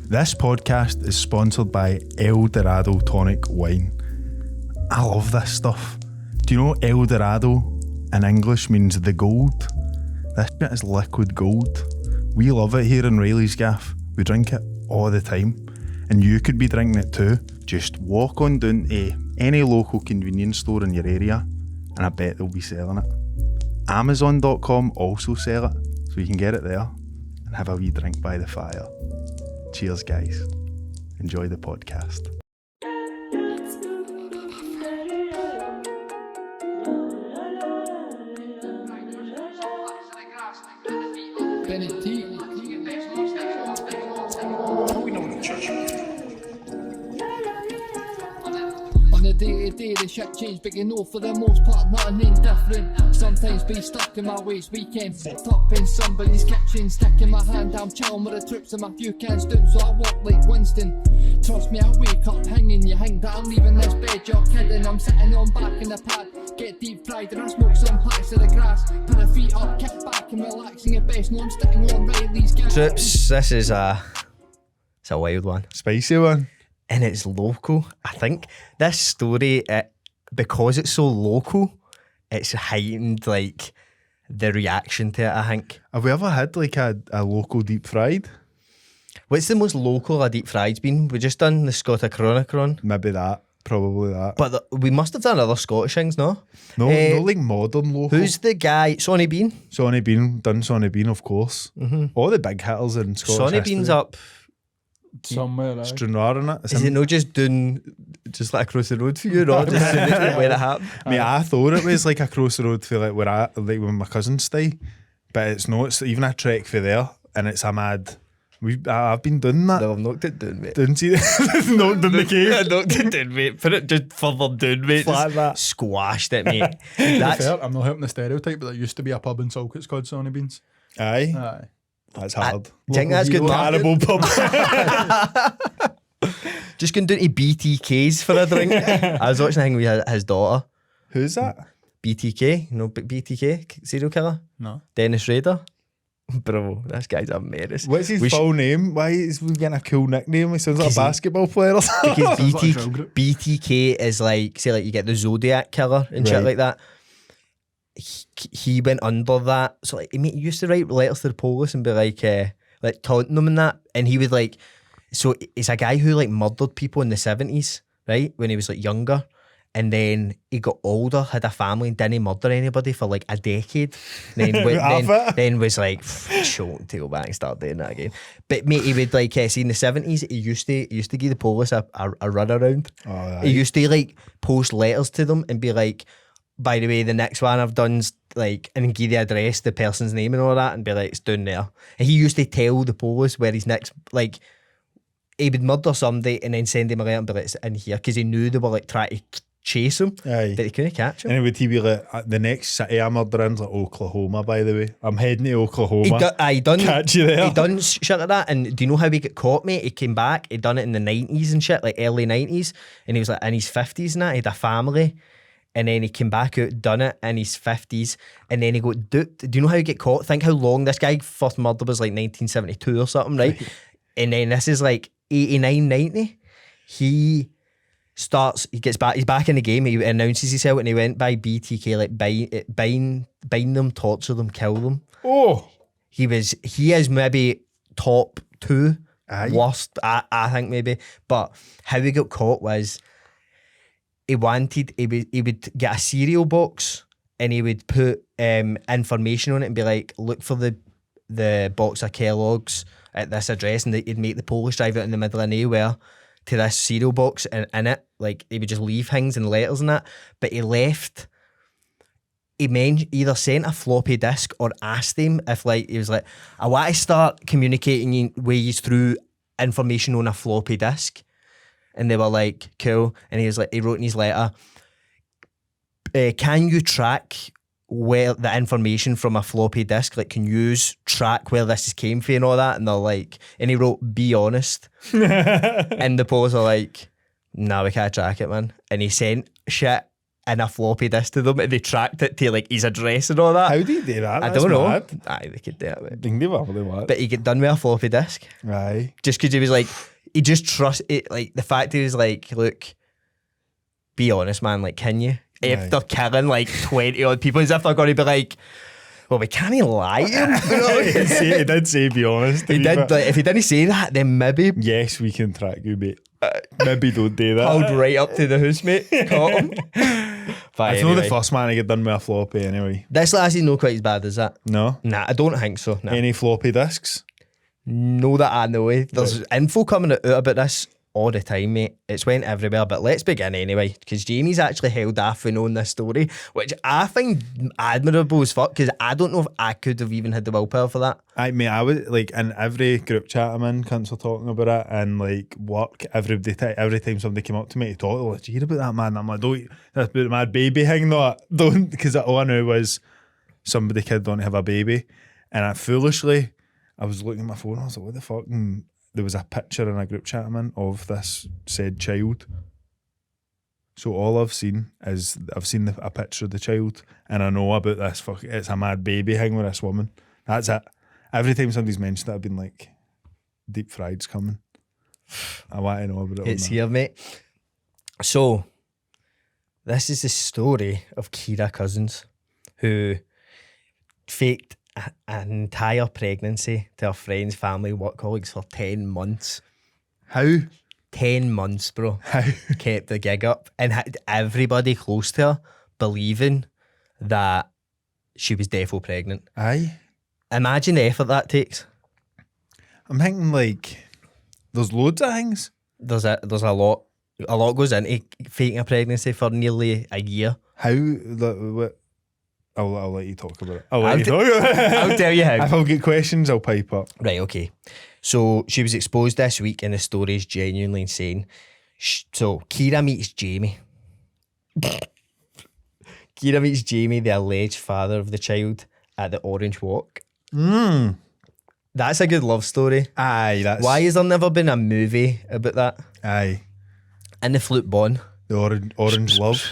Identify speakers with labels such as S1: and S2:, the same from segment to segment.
S1: This podcast is sponsored by El Dorado Tonic Wine. I love this stuff. Do you know El Dorado in English means the gold? This shit is liquid gold. We love it here in Riley's Gaff. We drink it all the time. And you could be drinking it too. Just walk on down to any local convenience store in your area and I bet they'll be selling it. Amazon.com also sell it, so you can get it there and have a wee drink by the fire. Cheers, guys. Enjoy the podcast.
S2: On the day-to-day the shit change, but you know for the most part nothing indifferent. Sometimes be stuck in my ways, weekend picked up in somebody's kitchen, sticking my hand, I'm chilling with the troops and my few cans down, so I walk like Winston. Trust me, I wake up hanging, you hang that I'm leaving this bed, you're kidding. I'm sitting on back in the pad, get deep fried and I smoke some packs of the grass. Put the feet up, kick back and relaxing at best, no I'm sitting on Riley's Gaff.
S3: Troops, this is it's a wild one.
S1: Spicy one.
S3: And it's local. I think this story, because it's so local, it's heightened like the reaction to it, I think.
S1: Have we ever had like a local deep fried?
S3: What's the most local a deep fried's been? We just done the Scotta Chronicron.
S1: Maybe that. Probably that.
S3: But we must have done other Scottish things, no?
S1: No, no like modern local.
S3: Who's the guy? Sonny Bean?
S1: Sonny Bean, done Sonny Bean, of course.
S3: Mm-hmm.
S1: All the big hitters in Scottish
S3: Sonny
S1: history.
S3: Bean's up.
S4: Somewhere, right?
S1: Stranraer in it.
S3: Is it not just doing, just like across the road for you, or just where it happened?
S1: Mate, I thought it was like across the road for like where when my cousins stay, but it's not. It's even a trek for there, and it's a mad. I've been doing that.
S3: No, I've knocked it down, mate.
S1: Didn't see knocked in the cave.
S3: I knocked it down, mate. Put it just further down, mate.
S1: Flat
S3: Just
S1: that.
S3: squashed it, mate.
S4: To be
S3: That's
S4: fair, I'm not helping the stereotype, but there used to be a pub in Salkits called Sonny Beans.
S1: Aye,
S4: Aye.
S1: that's hard.
S3: do you think that's good marketing?
S1: Cannibal pub.
S3: Just going down to BTK's for a drink. I was watching a thing with his daughter.
S1: Who's that?
S3: BTK, you know BTK, serial killer?
S4: No.
S3: Dennis Rader. Bro, this guy's a menace.
S1: What's his
S3: We
S1: full name? Why is we getting a cool nickname? He sounds like a basketball player or something.
S3: Because
S4: Sounds like a drill group.
S3: BTK is like, say like you get the Zodiac killer and shit
S1: Right.
S3: like that. He went under that. So like, he used to write letters to the police and be like taunting them and that. And he was like, so it's a guy who like murdered people in the 70s, right? When he was like younger. And then he got older, had a family, and didn't murder anybody for like a decade. Then was like, choke to go back and start doing that again. But mate, he would like see in the 70s, he used to give the police a run around.
S1: Oh, aye.
S3: He used to like post letters to them and be like, by the way, the next one I've done's like, and give the address, the person's name and all that, and be like, it's down there. And he used to tell the police where his next, like, he would murder somebody and then send him a letter and be like, it's in here, because he knew they were like trying to chase him,
S1: Aye.
S3: but they couldn't catch him.
S1: And would he be like, the next city I'm murdering like Oklahoma, by the way. I'm heading to Oklahoma.
S3: He done
S1: Catch you there.
S3: He done shit like that. And do you know how he got caught, mate? He came back, he done it in the 90s and shit, like early 90s, and he was like in his 50s and that, he had a family. And then he came back out, done it in his 50s, and then he got duped. Do you know how he get caught? Think how long this guy first murder was, like 1972 or something, right? And then this is like 89, 90. He's back in the game, he announces himself, and he went by BTK, like bind them, torture them, kill them.
S1: Oh.
S3: He is maybe top 2
S1: Aye.
S3: worst, I think maybe. But how he got caught was, he would get a cereal box and he would put information on it and be like, look for the box of Kellogg's at this address, and he'd make the Polish drive out in the middle of nowhere to this cereal box, and in it, like, he would just leave things and letters and that. But he either sent a floppy disk or asked him if, like, he was like, I want to start communicating with you through information on a floppy disk. And they were like, cool. And he was like, he wrote in his letter, can you track where the information from a floppy disk, like, can you track where this came from and all that? And they're like, and he wrote, be honest. And the police are like, no, we can't track it, man. And he sent shit in a floppy disk to them, and they tracked it to like his address and all that.
S1: How do you do that?
S3: I
S1: That's
S3: don't know.
S1: mad.
S3: Aye, they could do it. Mate.
S1: Ding, they were really mad.
S3: But he get done with a floppy disk
S1: Aye.
S3: just because he was like, he just trust it. Like the fact he was like, look, be honest, man. Like, can you? If
S1: Aye.
S3: they're killing like 20 odd people, as if they're going to be like, well, we can't lie to him. You know?
S1: He did say, be honest.
S3: He did. Like, if he didn't say that, then maybe
S1: Yes, we can track you, mate. Maybe don't do that.
S3: pulled right up to the housemate, caught him. But
S1: I know
S3: anyway,
S1: the first man to get done with a floppy anyway.
S3: this last is not quite as bad as that.
S1: No?
S3: Nah, I don't think so. Nah.
S1: Any floppy discs?
S3: No, that I know. There's info coming out about this all the time, mate. It's went everywhere, but let's begin anyway, because Jamie's actually held off for knowing this story, which I find admirable as fuck, because I don't know if I could have even had the willpower for that.
S1: I would like in every group chat I'm in, cunts are talking about it, and like work every time somebody came up to me to talk, oh, did you hear about that, man? I'm like, don't, that's about my baby thing, though. Don't, because all I knew was somebody kid don't have a baby, and I foolishly, I was looking at my phone, I was like, what the fuck? And there was a picture in a group chat I'm in of this said child. So all I've seen is a picture of the child, and I know about this it's a mad baby thing with this woman. That's it. Every time somebody's mentioned it, I've been like, deep fried's coming. I want to know about it.
S3: It's here, mate. So, this is the story of Kira Cousins, who faked an entire pregnancy to her friends, family, work colleagues for 10 months.
S1: How?
S3: 10 months, bro.
S1: How?
S3: Kept the gig up and had everybody close to her believing that she was defo pregnant.
S1: Aye.
S3: Imagine the effort that takes.
S1: I'm thinking like, there's loads of things.
S3: There's a lot goes into faking a pregnancy for nearly a year.
S1: How? What? I'll let you talk about it. I'll
S3: I'll tell you how.
S1: If I'll get questions, I'll pipe up.
S3: Right, okay. So she was exposed this week and the story is genuinely insane. So Kira meets Jamie. Kira meets Jamie, the alleged father of the child, at the Orange Walk. That's a good love story.
S1: Aye, that's...
S3: Why has there never been a movie about that?
S1: Aye.
S3: In the flute Bond.
S1: The orange love.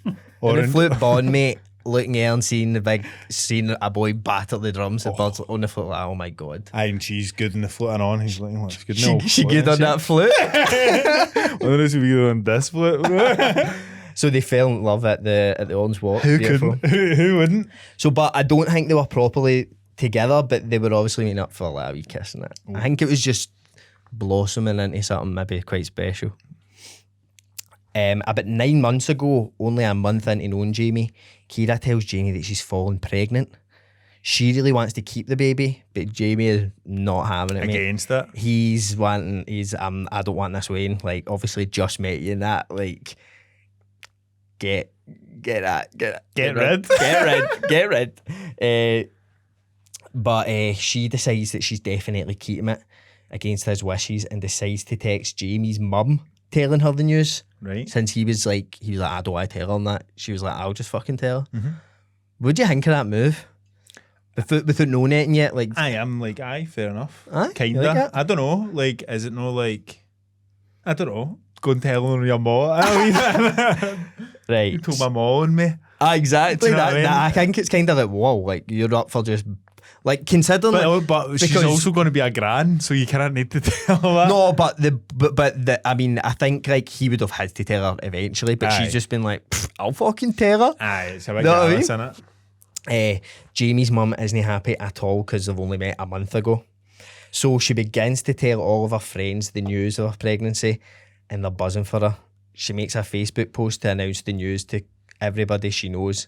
S3: In the flute Bond, mate, looking at her and seeing a boy batter the drums, the birds on the flute, like, oh my God.
S1: Aye, and she's good in the flute and on. He's like, well, it's good. No,
S3: She good on that flute.
S1: I don't know if we good on this flute.
S3: So they fell in love at the Orange Walk.
S1: Who
S3: therefore.
S1: couldn't? Who wouldn't?
S3: So, but I don't think they were properly together, but they were obviously meeting up for like a wee kiss and that. I think it was just blossoming into something maybe quite special. About 9 months ago, only a month into knowing Jamie, Kira tells Jamie that she's fallen pregnant. She really wants to keep the baby, but Jamie is not having it, mate.
S1: Against it.
S3: He's I don't want this Wayne. Like, obviously just met you and that, like, get rid. But she decides that she's definitely keeping it against his wishes and decides to text Jamie's mum telling her the news.
S1: Right.
S3: Since he was like, I don't want to tell her that. She was like, I'll just fucking tell her. What'd you think of that move? Without knowing anything yet, like,
S1: I am like, aye, fair enough.
S3: Aye, you
S1: Kinda.
S3: like that?
S1: I don't know. Like, is it no like, I don't know. Go and tell her your mom. I
S3: right.
S1: you told my mom on me.
S3: Exactly.
S1: Do you know what I mean?
S3: I think it's kind of like, whoa, like, you're up for just, like, considering.
S1: But she's
S3: because-
S1: also going to be a gran, so you can't need to tell her that.
S3: No, but I mean, I think like he would have had to tell her eventually, but
S1: Aye.
S3: she's just been like, I'll fucking tell her.
S1: Aye, it's a bit
S3: Know what I
S1: jealous, innit?
S3: Jamie's mum isn't happy at all because they've only met a month ago. So she begins to tell all of her friends the news of her pregnancy and they're buzzing for her. She makes a Facebook post to announce the news to everybody she knows.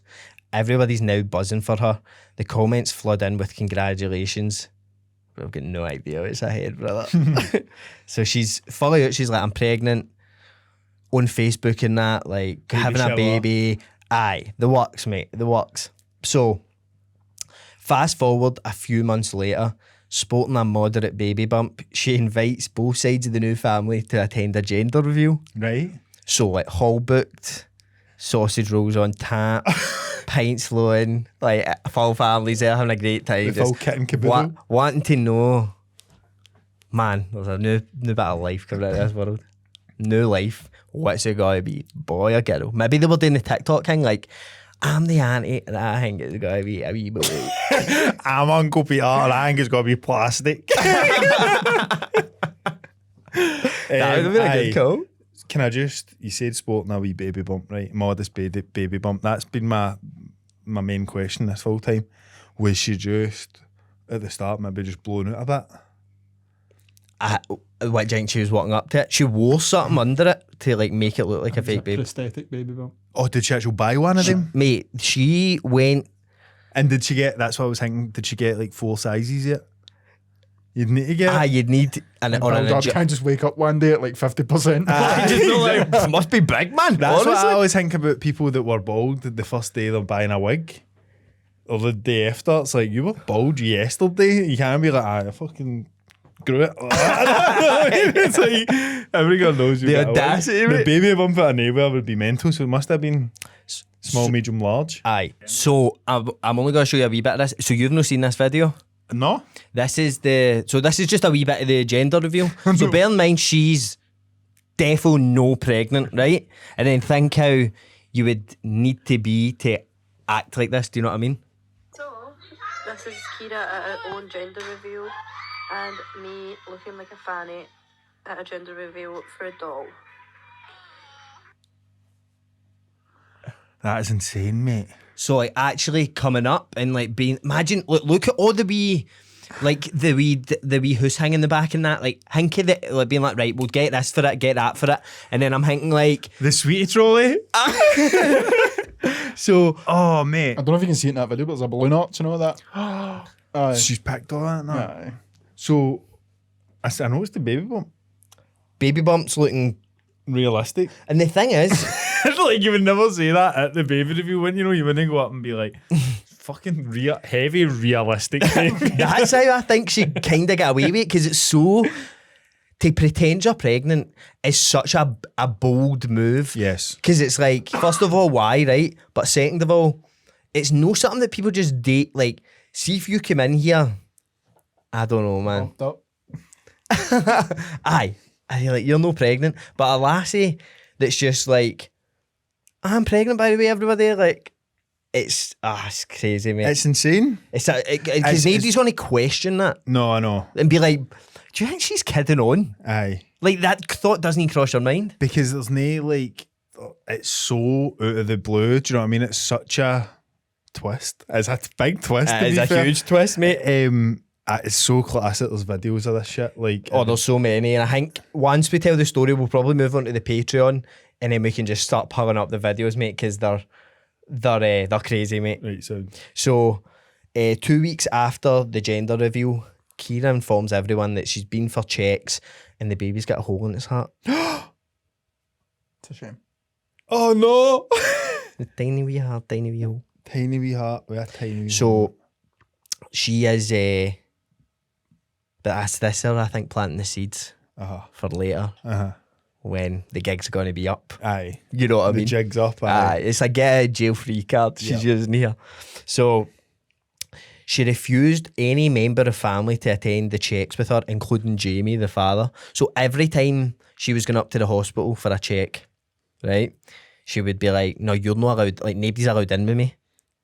S3: Everybody's now buzzing for her. The comments flood in with congratulations. But I've got no idea what's ahead, brother. So she's fully out. She's like, I'm pregnant. On Facebook and that, like,
S1: Baby
S3: having
S1: shower.
S3: a baby. Aye, the works, mate, the works. So, fast forward a few months later, sporting a moderate baby bump, she invites both sides of the new family to attend a gender reveal.
S1: Right.
S3: So, like, hall booked, sausage rolls on tap, pints flowing, like, full families there having a great time.
S1: The full
S3: Just
S1: kit and caboodle.
S3: wanting to know, man, there's a new bit of life coming out of this world. new life. What's it gotta be, boy or girl? Maybe they were doing the TikTok thing, like, I'm the auntie, and I think it's gotta be a wee boy.
S1: I'm Uncle Peter, and I think it's got to be plastic.
S3: That would have been a
S1: aye.
S3: good call.
S1: Can I just, you said sporting a wee baby bump, right? Modest baby bump. That's been my main question this whole time. Was she just, at the start, maybe just blown out a bit?
S3: What do you think she was walking up to it? She wore something under it to like make it look like a fake baby.
S4: Prosthetic baby bump.
S1: Oh, did she actually buy one of them?
S3: Mate, she went.
S1: And did she get, that's what I was thinking, did she get like 4 sizes yet? You'd need to get
S3: You'd need an or an
S4: I can't just wake up one day at like 50%.
S3: just know, like, must be big, man.
S1: That's
S3: honestly.
S1: what I always think about people that were bald the first day they're buying a wig. Or the day after. It's like, you were bald yesterday. You can't be like, I fucking grew it. It's like, everyone knows you
S3: The
S1: get a wig.
S3: audacity,
S1: The
S3: mate.
S1: baby bump at a neighbour would be mental, so it must have been small, medium, large.
S3: Aye. So I'm only going to show you a wee bit of this. So you've not seen this video?
S1: No?
S3: This is just a wee bit of the gender reveal. So bear in mind she's defo no pregnant, right? And then think how you would need to be to act like this. Do you know what I mean?
S5: So, this is Kira at her own gender reveal and me looking like a fanny at a gender reveal for a doll.
S1: That is insane, mate.
S3: So like actually coming up and like being imagine look at all the wee like the wee hoose hanging in the back and that like think of it like being like right we'll get this for it, get that for it, and then I'm thinking like
S1: The sweetie trolley?
S3: so
S1: Oh, mate.
S4: I don't know if you can see it in that video, but there's a balloon arch and all that. Aye.
S1: She's picked all that now.
S4: Aye.
S1: So, I noticed the baby bump.
S3: baby bumps looking,
S1: Realistic.
S3: and the thing is
S1: It's like you would never say that at the baby review, wouldn't you? Know, you wouldn't go up and be like, fucking heavy realistic baby.
S3: that's how I think she kind of got away with it because it's so to pretend you're pregnant is such a bold move.
S1: Yes.
S3: Because it's like, first of all, why, right? But second of all, it's no something that people just date. Like, see if you come in here, I don't know, man.
S4: Pumped up.
S3: Aye, like you're no pregnant, but a lassie that's just like, I'm pregnant by the way, everybody. Like, it's crazy, mate.
S1: It's insane.
S3: It's
S1: it's-
S3: because nobody's going to question that
S1: No, I know.
S3: and be like, do you think she's kidding on?
S1: Aye.
S3: Like that thought doesn't even cross your mind.
S1: Because there's no, like, it's so out of the blue. Do you know what I mean? It's such a twist. It's a big twist. to
S3: It's
S1: be
S3: a
S1: fair.
S3: huge twist, mate.
S1: It's so classic. There's videos of this shit. Like,
S3: Oh, there's so many, and I think once we tell the story, we'll probably move on to the Patreon, and then we can just start pulling up the videos, mate, because they're crazy, mate.
S1: right,
S3: So, 2 weeks after the gender reveal, Kira informs everyone that she's been for checks, and the baby's got a hole in its heart.
S4: It's a shame.
S1: oh no.
S3: The tiny wee heart, tiny wee hole.
S1: Tiny wee heart with a tiny wee
S3: So, she is, but this is, I think, planting the seeds
S1: heart.
S3: for later
S1: Uh-huh.
S3: when the gig's going to be up.
S1: Aye.
S3: You know what I
S1: The
S3: mean?
S1: jig's up.
S3: It's a get a jail free card she's using here. So she refused any member of family to attend the checks with her, including Jamie, the father. So every time she was going up to the hospital for a check, right, she would be like, no, you're not allowed, like nobody's allowed in with me.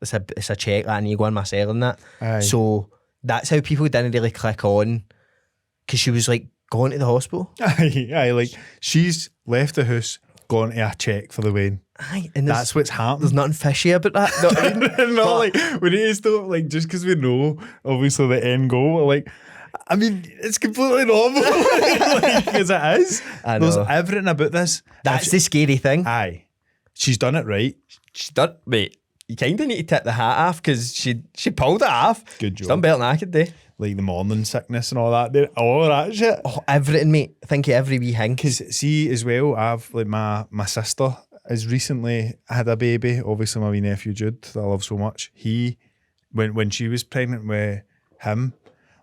S3: It's a check, I need to go on myself and that.
S1: Aye.
S3: So that's how people didn't really click on, because she was like going to the hospital.
S1: Aye, like she's left the house, gone to a check for the wedding.
S3: Aye, and there's
S1: That's what's happened.
S3: nothing fishy about that. Know what I mean?
S1: No, like we need to stop. Like just because we know, obviously the end goal. We're like, I mean, it's completely normal, because it is.
S3: I
S1: There's
S3: know.
S1: everything about this.
S3: That's the scary thing.
S1: Aye, she's done it right.
S3: She's done, mate. You kind of need to tip the hat off because she pulled it off.
S1: Good
S3: She's
S1: job.
S3: done better than I could do.
S1: Like the morning sickness and all that. All of that shit.
S3: Oh, everything, mate. Think of every wee thing.
S1: Because see, as well, I've like my sister has recently had a baby. Obviously, my wee nephew Jude, that I love so much. He, when she was pregnant with him,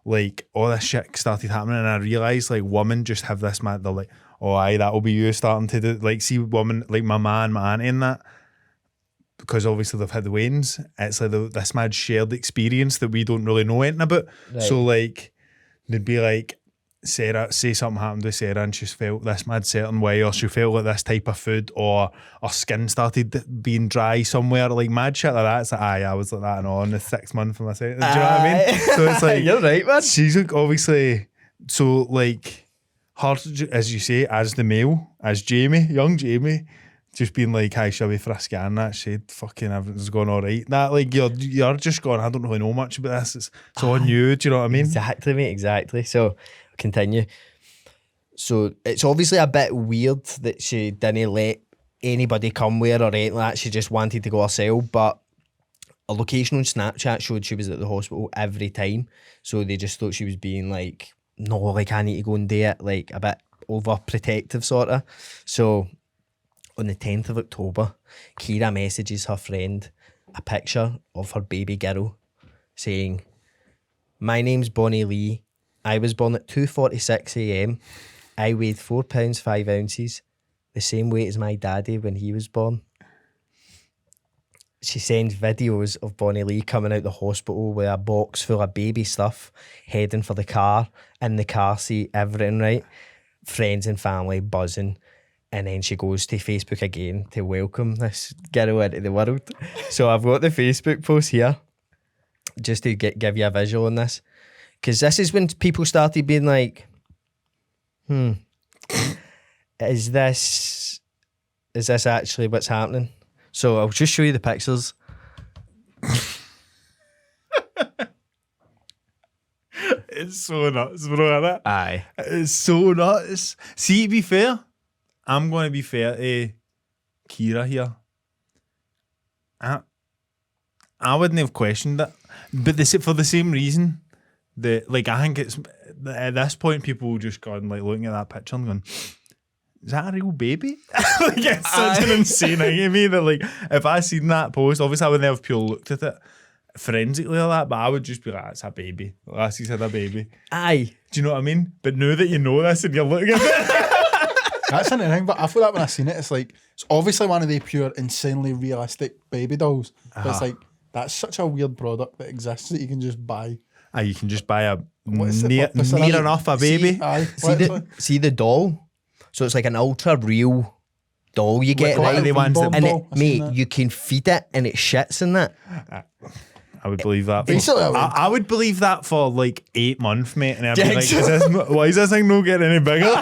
S1: like all this shit started happening, and I realised like women just have this mad. They're like, oh, aye, that'll be you starting to do. Like, see, women like my man, my auntie, and that. Because obviously they've had the weddings, it's like this mad shared experience that we don't really know anything about.
S3: Right.
S1: So like, they'd be like, Sarah, say something happened with Sarah and she's felt this mad certain way, or she felt like this type of food, or her skin started being dry somewhere, like mad shit like that. It's like, I was like that and on the 6 month of my second. Do you know what I mean? So it's like,
S3: You're right, man.
S1: she's like obviously, so like her, as you say, as the male, as Jamie, young Jamie, just being like, hi, shall we for a scan? That shit, fucking everything's going all right. That like you're just going, I don't really know much about this. It's on you. Do you know what I mean?
S3: Exactly, mate, exactly. So, continue. So, it's obviously a bit weird that she didn't let anybody come with her or anything like that. She just wanted to go herself, but a location on Snapchat showed she was at the hospital every time. So, they just thought she was being like, no, like, I need to go and do it, like, a bit overprotective, sort of. So, on the 10th of October, Kira messages her friend a picture of her baby girl saying, my name's Bonnie Lee. I was born at 2:46 a.m. I weighed 4 pounds 5 ounces, the same weight as my daddy when he was born. She sends videos of Bonnie Lee coming out the hospital with a box full of baby stuff, heading for the car, in the car seat, everything right. Friends and family buzzing. And then she goes to Facebook again to welcome this girl into the world. So I've got the Facebook post here just to give you a visual on this. Because this is when people started being like, is this actually what's happening? So I'll just show you the pictures.
S1: It's so nuts, bro, isn't it?
S3: Aye.
S1: It's so nuts. See, to be fair, I'm going to be fair to Kira here. I wouldn't have questioned it, but for the same reason that, like, I think it's at this point people will just go and like looking at that picture and going, is that a real baby? Like, it's such an insane thing to me that, like, if I seen that post, obviously I wouldn't have pure looked at it forensically like that, but I would just be like, it's a baby. Lassie's had a baby.
S3: Aye.
S1: Do you know what I mean? But now that you know this and you're looking at it,
S4: That's anything, but I feel that when I seen it, it's like, it's obviously one of the pure, insanely realistic baby dolls. But it's like, that's such a weird product that exists that you can just buy.
S1: you can just buy a
S4: What's it-
S1: near
S4: what's it-
S1: enough a baby.
S3: See the doll? So it's like an ultra real doll you get,
S1: what are
S3: right?
S1: they ones that-
S3: And
S4: doll, I seen
S3: mate,
S4: that.
S3: you can feed it and it shits in that.
S1: I would believe that.
S4: Basically,
S1: I would believe that for like 8 months, mate. And I'd be
S3: Yeah,
S1: like, why is this thing not getting any bigger?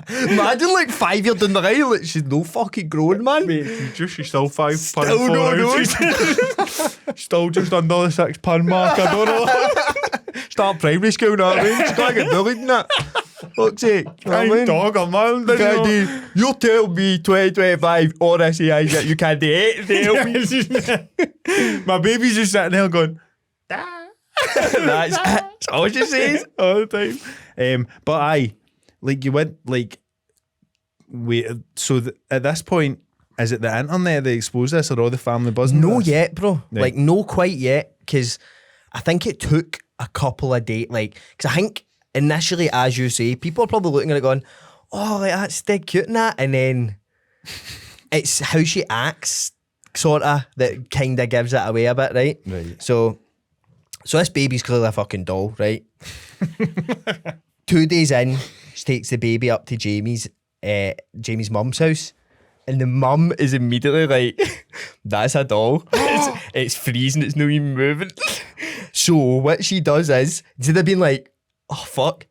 S3: Imagine like 5 years down the line, like she's no fucking grown, man.
S1: Mate, she's still 5
S3: Still
S1: pound
S3: no
S1: 4 ounces. Still just under the 6 pound mark. I don't know.
S3: Start primary school, you know what I mean? She's gotta get bullied in that. Fuck's sake. You know what I mean?
S1: Dog, man.
S3: You can't do, you tell me 2025 or I say I said you can't do it. Tell me.
S1: My baby's just sitting there going,
S3: That's all she says.
S1: all the time. But like you went like, wait. So at this point, is it the internet that exposed this, or all the family buzzing?
S3: No
S1: this?
S3: yet, bro.
S1: Right.
S3: Like, no quite yet, because I think it took a couple of days. Like, because I think initially, as you say, people are probably looking at it going, oh, like, that's dead cute and that. And then it's how she acts, sort of, that kind of gives it away a bit, right?
S1: Right.
S3: So this baby's clearly a fucking doll, right? 2 days in, she takes the baby up to Jamie's mum's house. And the mum is immediately like, that's a doll. It's freezing, it's not even moving. So what she does is, instead of being like, oh fuck,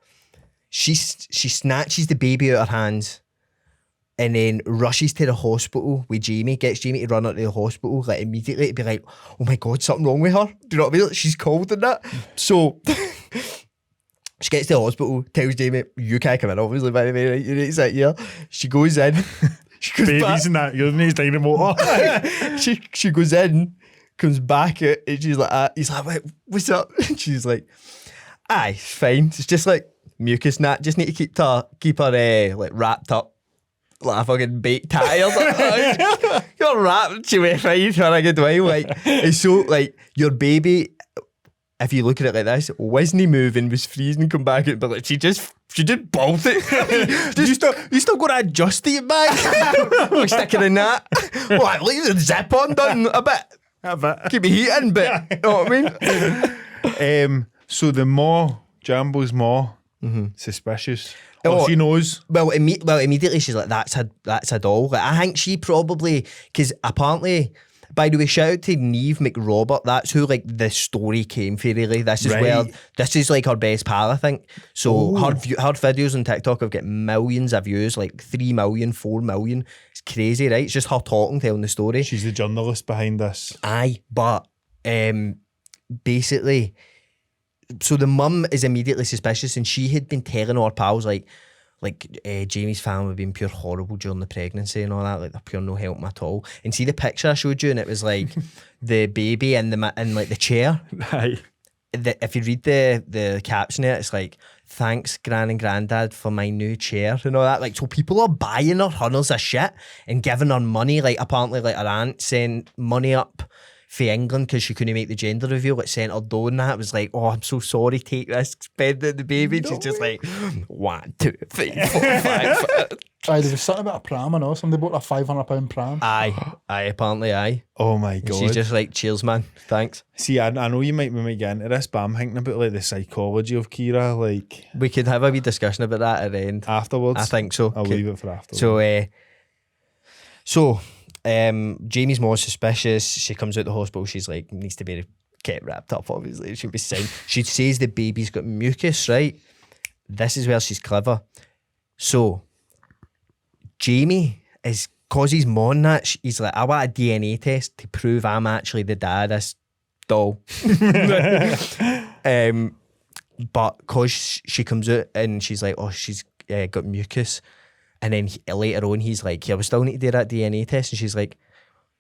S3: she snatches the baby out of her hands and then rushes to the hospital with Jamie, gets Jamie to run out to the hospital like immediately to be like, oh my god, something wrong with her. Do you know what I mean? Like, she's cold and that. So she gets to the hospital, tells Jamie, you can't come in, obviously, by the way, right? You need to sit here. She goes in. She goes
S1: Babies and that, you're next dynamo.
S3: she goes in, comes back out, and she's like, he's like, wait, what's up? And she's like, aye, it's fine. It's just like mucus and that. Just need to keep her like wrapped up like a fucking baked tie or something. You're wrapped, she went fine for a good while. Like, it's so like your baby, if you look at it like this, wasn't moving, was freezing, come back out, but like she just bolted.
S1: You still got to adjust it back.
S3: Like stick it in that. What, leave the zip on done a bit.
S1: A bit.
S3: Keep me heating, but you know what I mean?
S1: So the maw, Jambo's maw, Suspicious.
S3: Oh,
S1: She knows.
S3: Well, immediately she's like, that's a doll. Like, I think she probably, because apparently, by the way, shout out to Neve McRobert. That's who like the story came for. Really, this is where this is like her best pal, I think. So her videos on TikTok have got millions of views, like 3 million, 4 million. It's crazy, right? It's just her talking, telling the story.
S1: She's the journalist behind this.
S3: Aye, but basically, so the mum is immediately suspicious, and she had been telling her pals like Jamie's family had been pure horrible during the pregnancy and all that, like they're pure no help at all. And see the picture I showed you, and it was like the baby in like the chair.
S1: Aye.
S3: If you read the caption there, it's like, thanks Gran and Grandad for my new chair and all that. Like, so people are buying her hundreds of shit and giving her money. Like, apparently like her aunt sent money up for England because she couldn't make the gender reveal. It sent her dough and that. It was like, oh, I'm so sorry, take this, spend it on the baby. She's just like, 1, 2, 3, 4, 5.
S4: Aye, there was something about a pram, I know. Somebody bought a £500 pram.
S3: Aye, apparently aye.
S1: Oh my
S3: And
S1: God.
S3: she's just like, cheers, man, thanks.
S1: See, I know we might get into this, but I'm thinking about like the psychology of Kira, like
S3: We could have a wee discussion about that at the end.
S1: afterwards.
S3: I think so.
S1: I'll leave it for afterwards.
S3: So, Jamie's more suspicious. She comes out the hospital. She's like, needs to be kept wrapped up, obviously. She'll be signed. She says the baby's got mucus, right? This is where she's clever. So, Jamie is, because he's mourning that, he's like, I want a DNA test to prove I'm actually the dad of this doll. But because she comes out and she's like, oh, she's got mucus. And then later on, he's like, yeah, we still need to do that DNA test. And she's like,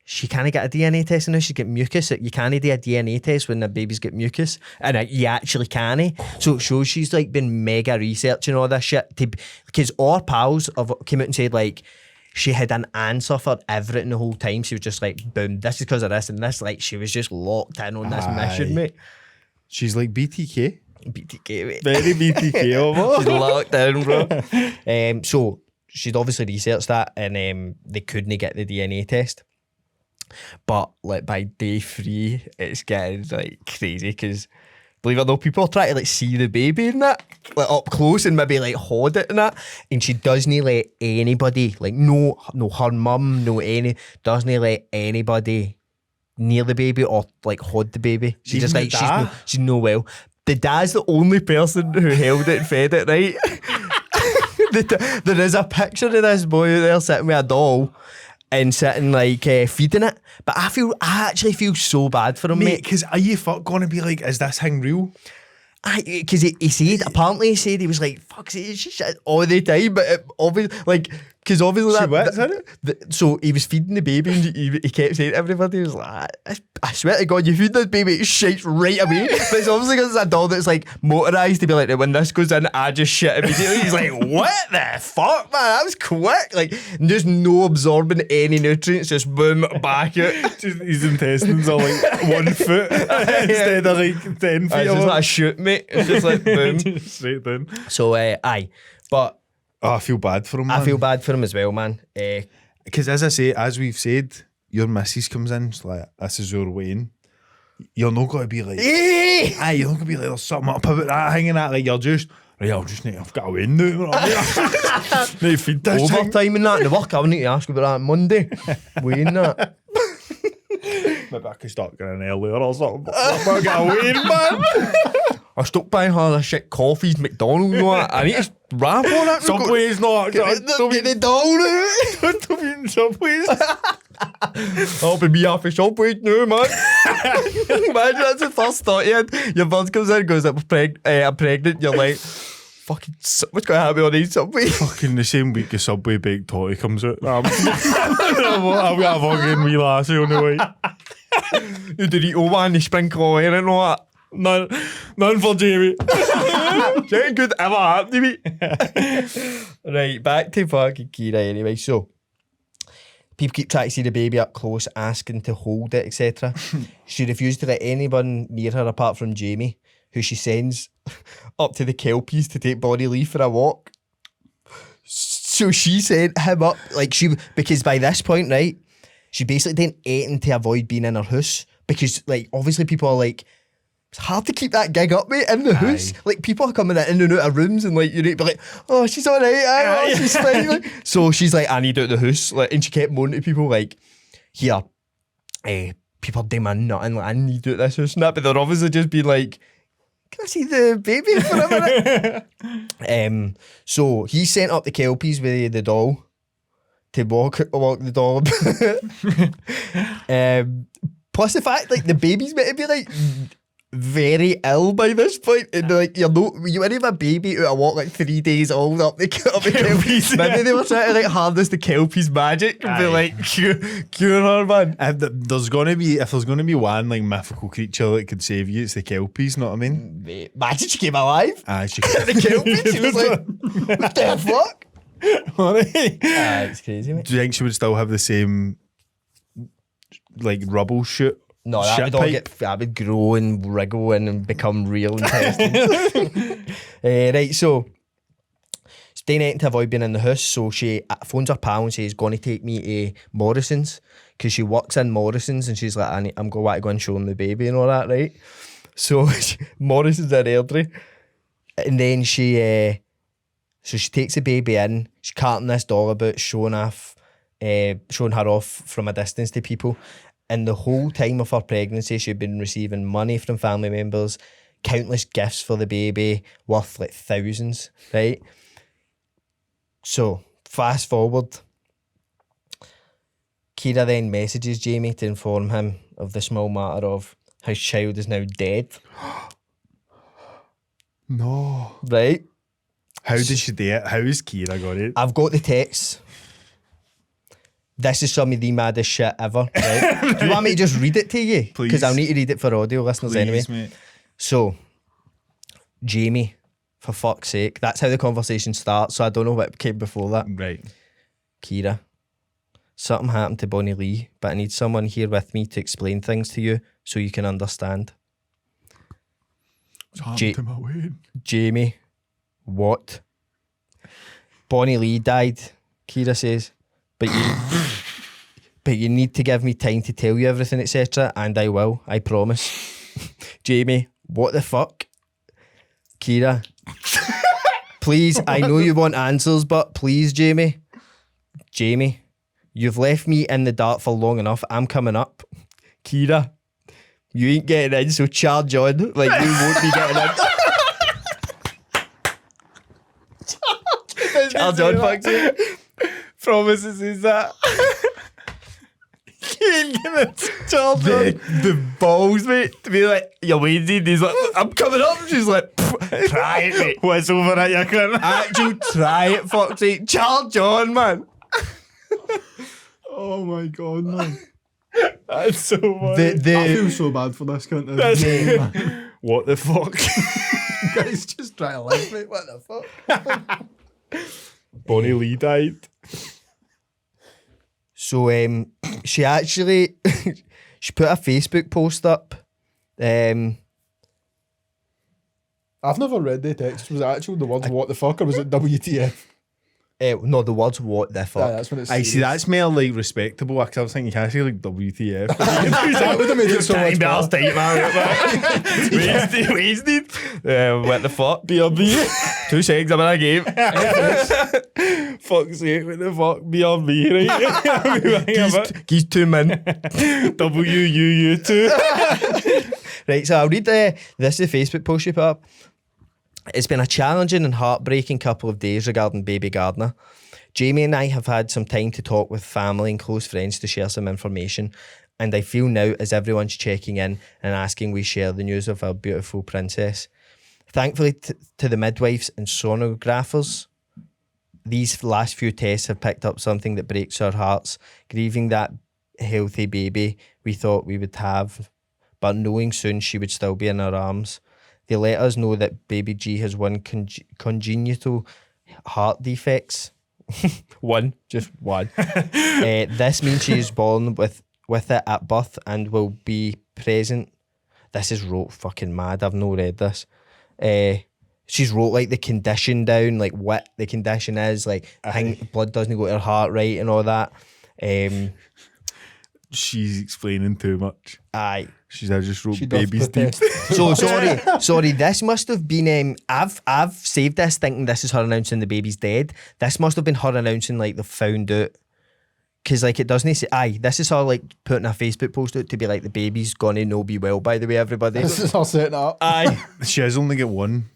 S3: she can't get a DNA test now. She's got mucus. You can't do a DNA test when the baby's got mucus. And you actually can. So it shows she's like been mega researching all this shit. Because our pals have came out and said like, she had an answer for everything the whole time. She was just like, boom, this is because of this and this. Like, she was just locked in on this mission, mate.
S1: She's like BTK.
S3: BTK, mate.
S1: Very BTK over.
S3: She's locked in, bro. So she'd obviously researched that, and they couldn't get the DNA test. But like by day 3, it's getting like crazy because, believe it or not, people are trying to like see the baby in that, like up close and maybe like hold it and that. And she doesn't let anybody, like no her mum, doesn't let anybody near the baby or like hold the baby. She's just like, she's no well. The dad's the only person who held it and fed it, right? There is a picture of this boy there sitting with a doll and sitting like feeding it. But I actually feel so bad for him, mate.
S1: Because are you gonna be like, is this thing real?
S3: Because he said he was like, fuck, she shit all the time, but obviously, like, because obviously so he was feeding the baby and he kept saying to everybody, he was like, I swear to God, you feed this baby, it shits right away. But it's obviously because it's a doll that's like motorised to be like, when this goes in, I just shit immediately. He's like, what the fuck, man? That was quick. Like, just no absorbing any nutrients, just boom, back out.
S1: Just his intestines are like 1 foot instead of like 10 feet.
S3: It's just like a shoot, mate. It's just like boom.
S1: Straight down.
S3: So, aye. But
S1: I feel bad for him, man.
S3: I feel bad for him as well, man.
S1: Because as we've said, your missus comes in, she's like, this is your Wayne. You're not going to be like, aye, you're not going to be like, there's something up about that hanging out. Like, you're just, right, I've got a Wayne now. Need to feed this thing.
S3: Overtime and that in the work, I would need to ask you about that on Monday. Wayne that.
S1: Maybe I could start getting earlier or something. I got a Wayne, man.
S3: I stopped buying all this shit, coffees, McDonald's and all that. I need to rap on that.
S1: Subway's not.
S3: Don't get the down.
S1: Don't eat Subways.
S3: I'll be me off of Subway now, man. Imagine that's the first thought you had. Your buzz comes in and goes, I'm pregnant. You're like, fucking, what's going to happen on these Subway?
S1: Fucking the same week as Subway baked toddy comes out. I've got a fucking wee lassie on the way.
S3: You Dorito one, you sprinkle in and all that.
S1: None for Jamie.
S3: Ain't good ever happened to me. Right, back to fucking Kira anyway. So, people keep trying to see the baby up close, asking to hold it, etc. She refused to let anyone near her apart from Jamie, who she sends up to the Kelpies to take body leave for a walk. So she sent him up, like because by this point, right, she basically did anything to avoid being in her house because, like, obviously people are like, It's hard to keep that gig up, mate, in the house. Like, people are coming in and out of rooms and, like, you'd be like, oh, she's all right, oh, she's fine. Like, so she's like, I need out the house. Like, and she kept moaning to people, like, here, people are doing my nothing, like, I need out this house and that. But they're obviously just be like, can I see the baby for a minute? So he sent up the Kelpies with the doll to walk the dog. Plus the fact, like, the baby's meant to be, like, very ill by this point. And, like, you wouldn't have a baby out of walk, like, 3 days old up the Kelpies. Maybe they were trying to, like, harness the Kelpies magic and be like, cure her, man.
S1: If there's gonna be one, like, mythical creature that could save you, it's the Kelpies, know what I mean?
S3: Mate, imagine she came alive.
S1: She
S3: The Kelpies, she was like, what the fuck? It's crazy, mate.
S1: Do you think she would still have the same, like, rubble shoot?
S3: No, that
S1: shit
S3: would all
S1: pipe?
S3: that would grow and wriggle and become real intestines. Right, so it's day night to avoid being in the house, so she phones her pal and says, going to take me to Morrison's, because she works in Morrison's, and she's like, I'm going to go and show him the baby and all that, right? So Morrison's in Airdrie, and then she takes the baby in, she's carting this doll about, showing her off from a distance to people. And the whole time of her pregnancy, she'd been receiving money from family members, countless gifts for the baby, worth like thousands, right? So, fast forward. Kira then messages Jamie to inform him of the small matter of his child is now dead.
S1: No.
S3: Right?
S1: How did she do it? How has Kira got it?
S3: I've got the text. This is some of the maddest shit ever, right? Do you want me to just read it to you?
S1: Please.
S3: Because I'll need to read it for audio listeners anyway.
S1: Mate.
S3: So, Jamie, for fuck's sake, that's how the conversation starts, so I don't know what came before that.
S1: Right.
S3: Kira, something happened to Bonnie Lee, but I need someone here with me to explain things to you so you can understand.
S1: What's happened to my Wayne?
S3: Jamie, what? Bonnie Lee died, Kira says, but you need to give me time to tell you everything, etc. And I will, I promise. Jamie, what the fuck? Kira, please, I know you want answers, but please, Jamie, you've left me in the dark for long enough. I'm coming up. Kira, you ain't getting in, so charge on. Like, you won't be getting in. Charge on, fuck's sake.
S1: Promises is that.
S3: The balls, mate, to be like, you're waiting. He's like, I'm coming up. She's like, try it, mate.
S1: What's over at your current?
S3: Actual try it, fuck's sake. Charge on, man.
S1: Oh my god, man. That's so funny.
S4: I feel so bad for this cunt.
S1: What the fuck?
S4: Guys, just try to live, mate. What the fuck?
S1: Bonnie Lee died.
S3: So she actually she put a Facebook post up.
S4: I've never read the text. Was it actually the words "what the fuck" or was it WTF?
S3: No, the words "what the fuck."
S4: Yeah, that's when it's.
S1: I see. That's more like respectable. Because I was thinking you can't say like WTF.
S4: That would have made it so much better.
S3: tight, man. Wasted. What the fuck? B.R.B. 2 seconds, I'm in a game.
S1: Fuck's sake, what the fuck? B.R.B. right?
S3: He's 2 men.
S1: WUU2.
S3: Right, so I'll read this is the Facebook post you put up. It's been a challenging and heartbreaking couple of days regarding baby Gardner. Jamie and I have had some time to talk with family and close friends to share some information, and I feel now as everyone's checking in and asking we share the news of our beautiful princess. Thankfully to the midwives and sonographers, these last few tests have picked up something that breaks our hearts, grieving that healthy baby we thought we would have, but knowing soon she would still be in our arms. They let us know that baby G has one congenital heart defects. Just one. This means she is born with it at birth and will be present. This is wrote fucking mad. I've not read this. She's wrote like the condition down, like what the condition is, like I think blood doesn't go to her heart right and all that.
S1: she's explaining too much.
S3: Aye.
S1: I just wrote
S4: She does
S1: baby's deep.
S4: protest.
S3: So sorry. This must have been. I've saved this thinking this is her announcing the baby's dead. This must have been her announcing like they found out. Because like it doesn't say. Aye, this is her like putting a Facebook post out to be like the baby's gonna no be well. By the way, everybody.
S4: This is all setting up.
S3: Aye.
S1: She has only got one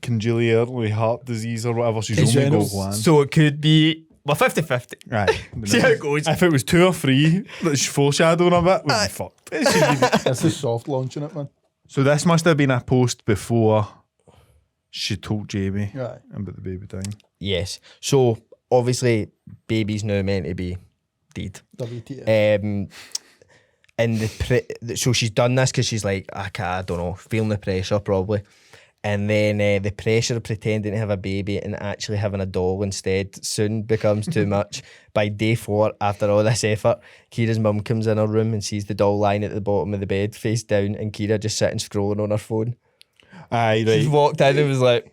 S1: congealed heart disease or whatever. She's only got
S4: Congenital.
S1: one.
S3: So it could be 50-50.
S1: Right.
S3: See how it goes.
S1: If it was 2 or 3, that's foreshadowing a bit, we'd be fucked.
S4: This is soft launching it, man.
S1: So this must have been a post before she told Jamie
S4: Right.
S1: about the baby dying.
S3: Yes. So obviously, baby's now meant to be dead.
S4: WTF.
S3: And so she's done this because she's like, I don't know, feeling the pressure probably. And then the pressure of pretending to have a baby and actually having a doll instead soon becomes too much. By day 4, after all this effort, Kira's mum comes in her room and sees the doll lying at the bottom of the bed, face down, and Kira just sitting scrolling on her phone.
S1: Aye,
S3: She
S1: right.
S3: walked in and was like,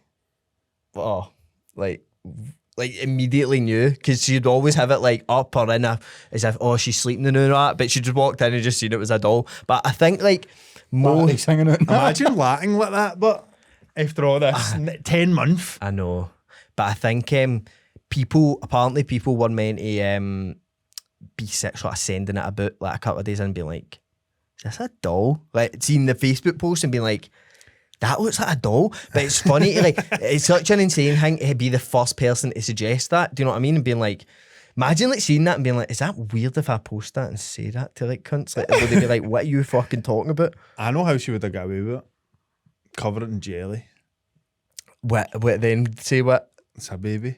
S3: oh, like immediately knew, because she'd always have it like up or in as if, oh, she's sleeping the new rat, but she just walked in and just seen it was a doll. But I think like
S4: Larry singing it.
S1: Imagine laughing like that, but after all this, 10 months.
S3: I know, but I think people were meant to be sort of sending it about like a couple of days in and being like, is this a doll? Like seeing the Facebook post and being like, that looks like a doll. But it's funny to, like, it's such an insane thing to be the first person to suggest that. Do you know what I mean? And being like, imagine like seeing that and being like, is that weird if I post that and say that to like cunts? Like, would they be like, what are you fucking talking about?
S1: I know how she would have got away with it. Cover it in jelly.
S3: What then say what?
S1: It's a baby.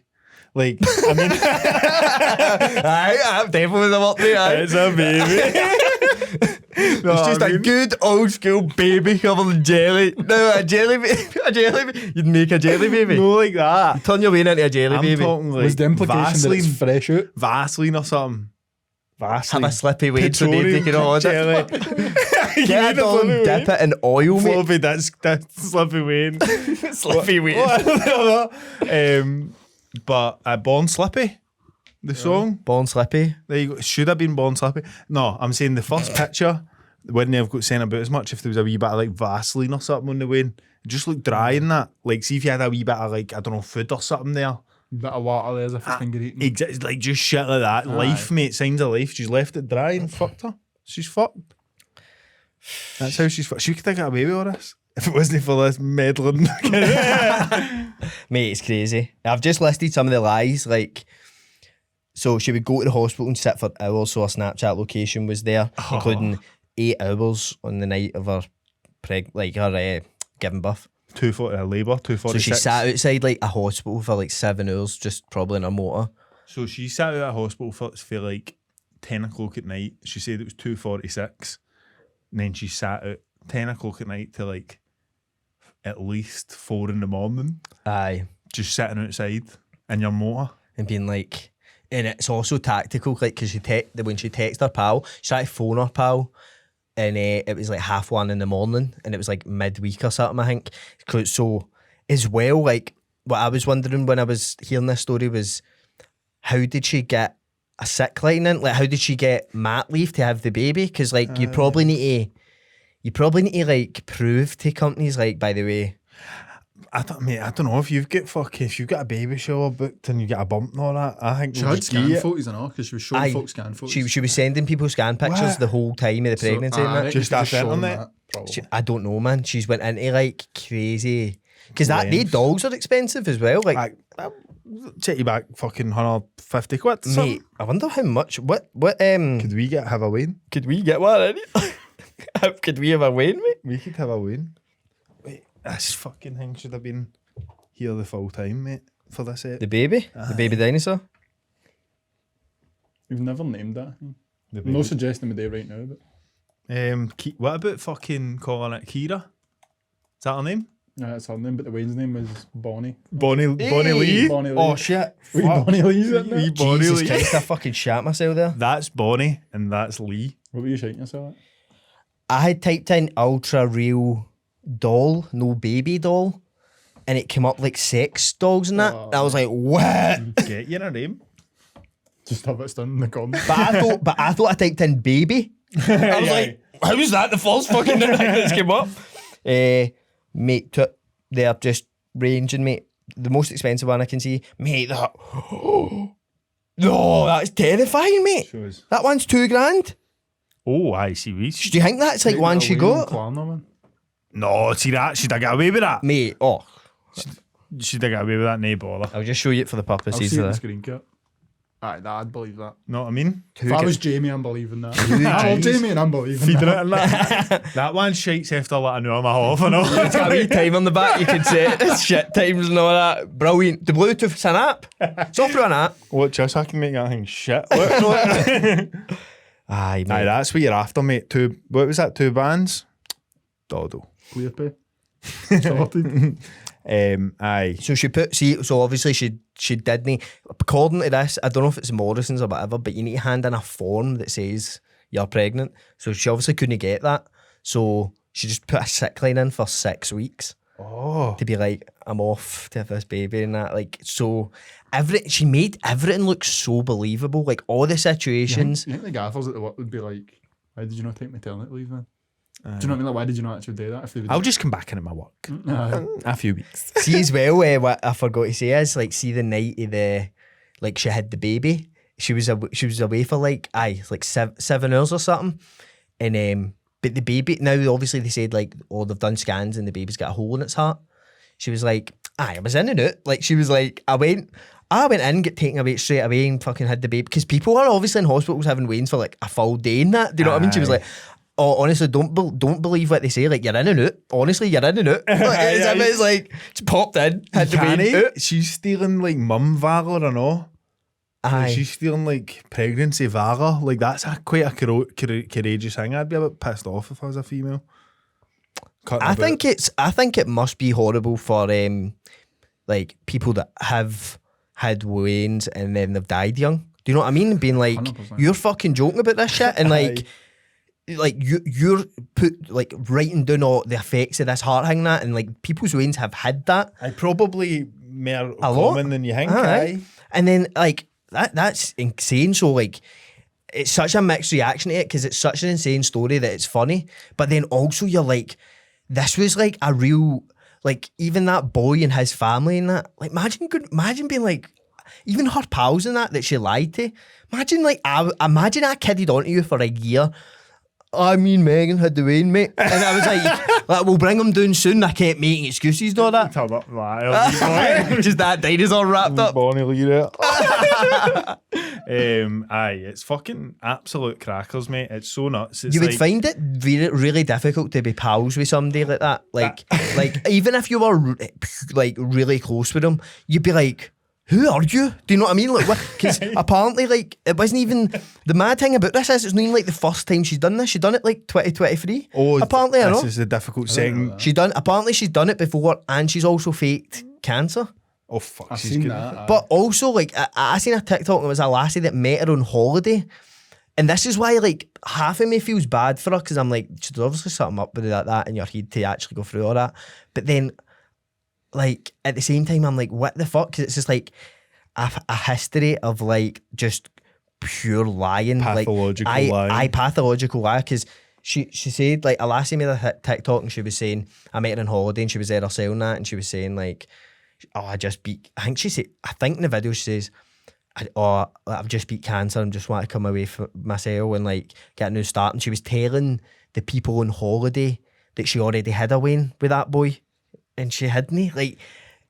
S1: Like, I mean,
S3: I'm definitely the up there.
S1: it's a baby. No,
S3: It's just
S1: I
S3: a
S1: mean-
S3: good old school baby covered in jelly. No, a jelly baby. You'd make a jelly baby.
S1: No, like that.
S3: Turn your way into a jelly
S1: I'm
S3: baby.
S1: talking like
S4: Was the implication that it's
S1: Vaseline,
S4: fresh out?
S1: Vaseline or something. Vaseline.
S3: Have a slippy weight so they take it all.
S1: jelly.
S3: Get it on, dip it in oil, mate.
S1: Floppy, that's Slippy Wayne.
S3: Slippy weight.
S1: But Born Slippy, the song.
S3: Born slippy.
S1: There you go. Should have been Born Slippy. No, I'm saying the first picture wouldn't have got sent about as much if there was a wee bit of like Vaseline or something on the Wayne. It just looked dry in that. Like, see if you had a wee bit of like, I don't know, food or something there.
S4: Bit of water there as if it's finger eating.
S1: Exactly, like just shit like that. Life, mate, signs of life. She's left it dry and fucked her. She's fucked. That's how she's fucked. She could have got away with all this if it wasn't for this meddling.
S3: Mate, it's crazy. I've just listed some of the lies. Like, so she would go to the hospital and sit for hours, so her Snapchat location was there, including 8 hours on the night of her giving birth.
S1: 240 labour, 246.
S3: So she sat outside like a hospital for like 7 hours, just probably in her motor.
S1: So she sat out at hospital for like 10 o'clock at night. She said it was 2:46. And then she sat out 10 o'clock at night to like at least 4 in the morning,
S3: Aye.
S1: just sitting outside in your motor.
S3: And being like, and it's also tactical, like, because when she texted her pal, she tried to phone her pal, and it was like 1:30 in the morning, and it was like midweek or something, I think. So as well, like, what I was wondering when I was hearing this story was, how did she get a sick line in? Like, how did she get mat leave to have the baby? Because like you probably need to like prove to companies, like, by the way,
S1: I don't know if you've got a baby shower booked and you get a bump and all that. I think
S4: She
S1: we'll
S4: had
S1: just
S4: scan
S1: get it.
S4: photos and all, because she was showing
S3: Aye.
S4: folks scan photos.
S3: she was sending people scan pictures
S1: What?
S3: the whole time of the pregnancy. and
S4: I
S3: that.
S4: reckon
S1: Just
S4: she was
S1: after
S4: showing
S1: internet?
S4: that, probably.
S3: I don't know, man. She's went into like crazy, because they
S1: Lengths.
S3: dogs are expensive as well. Like,
S1: I'll take you back fucking 150 quid.
S3: mate, I wonder how much. What
S1: Could we have a Wayne?
S3: could we get one? Could we have a Wayne, mate?
S1: We could have a Wayne. Wait, this fucking thing should have been here the full time, mate, for this.
S3: The baby, the baby dinosaur.
S4: We've never named that.
S1: The
S4: I'm not suggesting we do right now, but
S1: what about fucking calling it Kira? Is that her name?
S4: that's her name. But the Wayne's name was Bonnie.
S1: Bonnie Lee.
S4: Bonnie Lee.
S3: Oh shit!
S4: Wee Bonnie Lee's in there.
S1: Wee Bonnie
S3: Jesus
S1: Lee.
S3: Christ! I fucking shat myself there.
S1: That's Bonnie and that's Lee.
S4: What were you shaking yourself at?
S3: I had typed in ultra real doll, no baby doll, and it came up like sex dogs and that. And I was like, what?
S1: Get your name.
S4: Just have it standing in the corner.
S3: But I thought I typed in baby. I was like, how was that the first fucking thing that's came up? Mate, they're just ranging, mate. The most expensive one I can see, mate. That no, that's terrifying, mate.
S1: Shows.
S3: That one's $2,000.
S1: Oh, I see.
S3: Do you think that's like one she got?
S1: No, see that? She'd have got away with that.
S3: Mate, oh,
S1: She'd have got away with that, no bother.
S3: I'll just show you it for the
S4: I'll
S3: purposes
S4: see
S3: of
S4: the
S3: this.
S4: screen cap. Aye, I'd believe that.
S1: Know what I mean?
S4: If I was Jamie, I'm believing that. Oh, Jamie, and I'm believing
S1: Feeding
S4: that.
S1: it and that. That one shites after like an hour and a half, I know.
S3: It's got a wee time on the back, you can set it. Shit times and all that. Brilliant. The Bluetooth's an app. It's all through an app.
S1: Watch us, I can make that thing shit. Aye,
S3: Aye, mate.
S1: that's what you're after, mate. What was that, 2 bands? Doddle.
S4: Clear pay. Sorted.
S1: Aye.
S3: So so obviously she didn't. According to this, I don't know if it's Morrison's or whatever, but you need to hand in a form that says you're pregnant. So she obviously couldn't get that. So she just put a sick line in for 6 weeks.
S1: Oh.
S3: To be like, I'm off to have this baby and that. Like, so she made everything look so believable. Like all the situations.
S4: You think the gaffers at the work would be like, why did you not take maternity leave then? Do you know what I mean? Like, why did you not actually do that? If they would
S1: I'll just come back into my work. A few weeks.
S3: See as well, what I forgot to say is, like, see the night of like she had the baby, she was away for like 7 hours or something, and but the baby, now obviously they said like, oh, they've done scans and the baby's got a hole in its heart. She was like, I was in and out. Like, she was like, I went in, get taken away straight away and fucking had the baby, because people are obviously in hospitals having weans for like a full day and that. Do you know what I mean? She was like, oh, honestly, don't believe what they say. Like, you're in and out. Honestly, you're in and out. It's like, just popped in, had the baby out.
S1: She's stealing like mum valor or no?
S3: Aye.
S1: She's stealing like pregnancy valor. Like, that's quite a courageous thing. I'd be a bit pissed off if I was a female.
S3: I think it must be horrible for like people that have had weans and then they've died young. Do you know what I mean? Being like,
S4: 100%.
S3: you're fucking joking about this shit, and like you're put like writing down all the effects of this heart thing, that, and like people's weans have had that.
S1: I probably more
S3: A lot.
S1: common than you think.
S3: Aye. And then like that's insane. So like, it's such a mixed reaction to it because it's such an insane story that it's funny, but then also you're like, this was like a real, like, even that boy and his family and that, like, imagine being like, even her pals and that she lied to. Imagine like, imagine I kidded onto you for a year. I mean, Megan had the wean, mate. And I was like, we'll bring him down soon. I kept making excuses and all that.
S1: Turn up, like,
S3: Just that dinosaur wrapped up.
S1: Bonnie, look at it. Aye, it's fucking absolute crackers, mate. It's so nuts. It's
S3: You would
S1: like,
S3: find it really, really difficult to be pals with somebody like that. Like, even if you were like really close with them, you'd be like, who are you? Do you know what I mean? Like, because apparently, like, it wasn't even, the mad thing about this is it's not even like the first time she's done this. She done it like 2023.
S1: oh,
S3: apparently, I know.
S1: this is the difficult saying.
S3: Apparently she's done it before, and she's also faked cancer.
S1: Oh, fuck.
S4: I've
S1: she's
S4: seen
S1: good.
S4: that.
S3: But also, like, I seen a TikTok and it was a lassie that met her on holiday. And this is why, like, half of me feels bad for her, because I'm like, there's obviously something up with that in your head to actually go through all that. But then, like, at the same time, I'm like, what the fuck? Because it's just like a history of like just pure lying.
S1: Pathological
S3: like,
S1: lying.
S3: Pathological lie. Because she said, like, a lassie made a TikTok and she was saying, I met her on holiday and she was there herself and that, and she was saying, like, oh, I think in the video she says, I've just beat cancer and just want to come away from myself and like get a new start. And she was telling the people on holiday that she already had a wean with that boy and she hadn't. Like,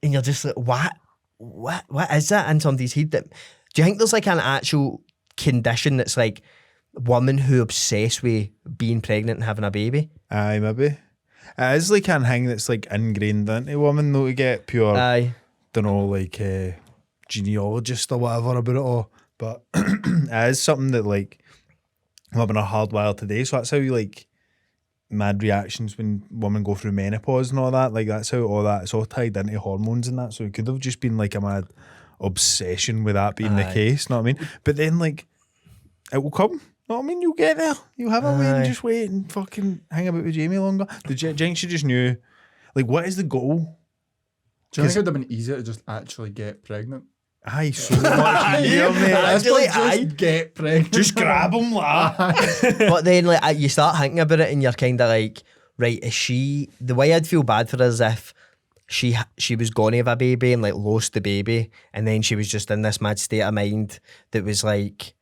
S3: and you're just like, what is that in somebody's head? Do you think there's like an actual condition that's like women who obsess with being pregnant and having a baby?
S1: Aye, maybe. It is like an thing that's like ingrained into women though, to get pure,
S3: Aye.
S1: don't know, like genealogist or whatever about it all. But it is something that like women are hardwired today. So that's how like mad reactions when women go through menopause and all that. Like that's how all that, it's all tied into hormones and that. So it could have just been like a mad obsession with that being the case, know what I mean? But then like it will come. Know what I mean? You'll get there. You'll have a wait and just wait and fucking hang about with Jamie longer. Do you think she just knew, like, what is the goal?
S4: Do you think it would have been easier to just actually get pregnant
S1: Aye, so much easier, mate.
S3: Actually,
S4: Just get pregnant.
S1: Just grab him, lad.
S3: But then, like, you start thinking about it, and you're kind of like, right? Is she the way I'd feel bad for her is if she was going to have a baby and like lost the baby, and then she was just in this mad state of mind that was like,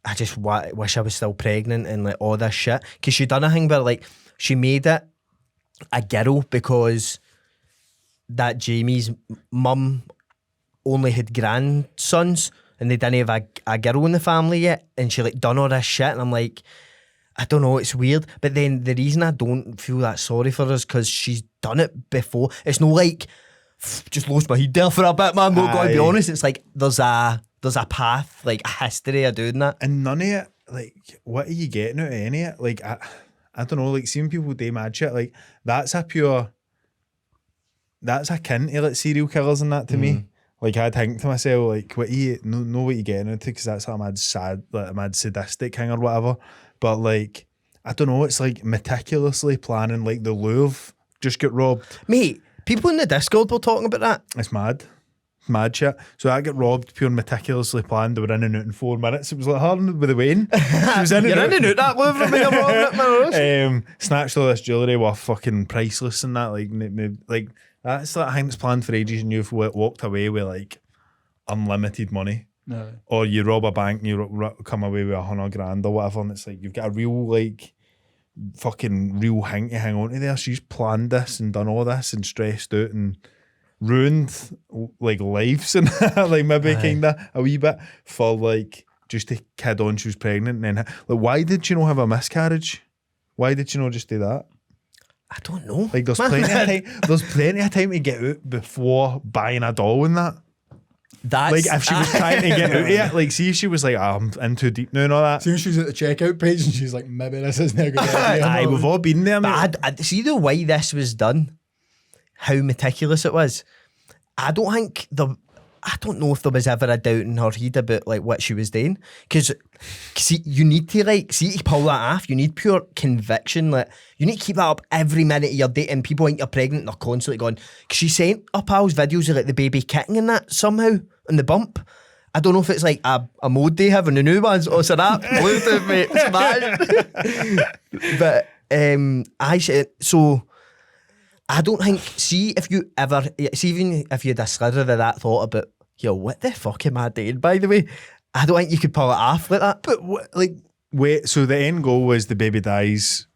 S3: I just wish I was still pregnant and like all this shit. Because she done a thing where like she made it a girl because that Jamie's mum only had grandsons and they didn't have a girl in the family yet, and she like done all this shit, and I'm like, I don't know, it's weird. But then the reason I don't feel that sorry for her is because she's done it before. It's no like, just lost my head there for a bit, man, not going to be
S1: Aye.
S3: honest. It's like there's a path, like a history of doing that.
S1: And none of it, like, what are you getting out of any of it? Like, I don't know, like, seeing people do mad shit, like, that's akin to, like, serial killers and that to me. Like, I'd think to myself, like, what are you, know what you're getting into, because that's like a mad sad, like, a mad sadistic thing or whatever. But, like, I don't know, it's like meticulously planning, like, the Louvre just get robbed.
S3: Mate, people in the Discord were talking about that.
S1: It's mad. Mad shit. So I get robbed pure meticulously planned. They were in and out in 4 minutes. It was like hard with the Wayne. She was in and
S3: You're
S1: out.
S3: in and out that Louvre when you're robbing it, man.
S1: Snatched all this jewellery worth fucking priceless and that. Like that's like a thing that's planned for ages, and you've walked away with like unlimited money.
S4: No.
S1: Or you rob a bank and you come away with $100,000 or whatever, and it's like you've got a real like fucking real thing to hang on to there. She's planned this and done all this and stressed out and ruined like lives and like maybe kinda a wee bit for like just to kid on she was pregnant. And then like, why did you not have a miscarriage? Why did you not just do that?
S3: I don't know.
S1: Like there's plenty of time. There's plenty of time to get out before buying a doll and that.
S3: That's
S1: Like if she was trying to get out of it, like see if she was like, I'm in too deep now and all that.
S4: See when she's at the checkout page and she's like, maybe this isn't a good idea.
S1: Aye, we've all been there, mate.
S3: But I'd see the way this was done, how meticulous it was. I don't know if there was ever a doubt in her head about like what she was doing. Because see, you need to like to pull that off. You need pure conviction. Like you need to keep that up every minute of your day. And people think you're pregnant, they're constantly going. Cause she sent her pals videos of like the baby kicking and that somehow on the bump. I don't know if it's like a mode they have on the new ones or so that Bluetooth, mate. Smash. But I said so. I don't think, even if you had a slither of that thought about, yo, what the fuck am I doing, by the way? I don't think you could pull it off like that.
S1: But wait, so the end goal was the baby dies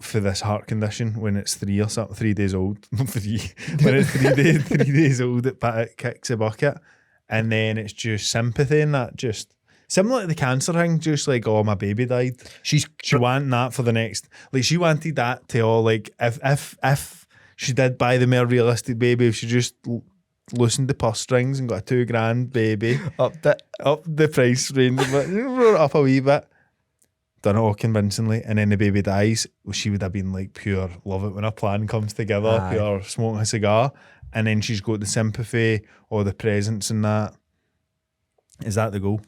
S1: for this heart condition when it's 3 or something, 3 days old. Not 3. When it's 3 days old, it kicks a bucket. And then it's just sympathy and that, just similar to the cancer thing, just like, oh, my baby died. She wanted that for the next, like she wanted that to all like, if she did buy the more realistic baby, if she just loosened the purse strings and got a $2,000 baby, up the price range, up a wee bit, done it all convincingly, and then the baby dies, well, she would have been like pure love it when a plan comes together, pure smoking a cigar, and then she's got the sympathy or the presents and that. Is that the goal?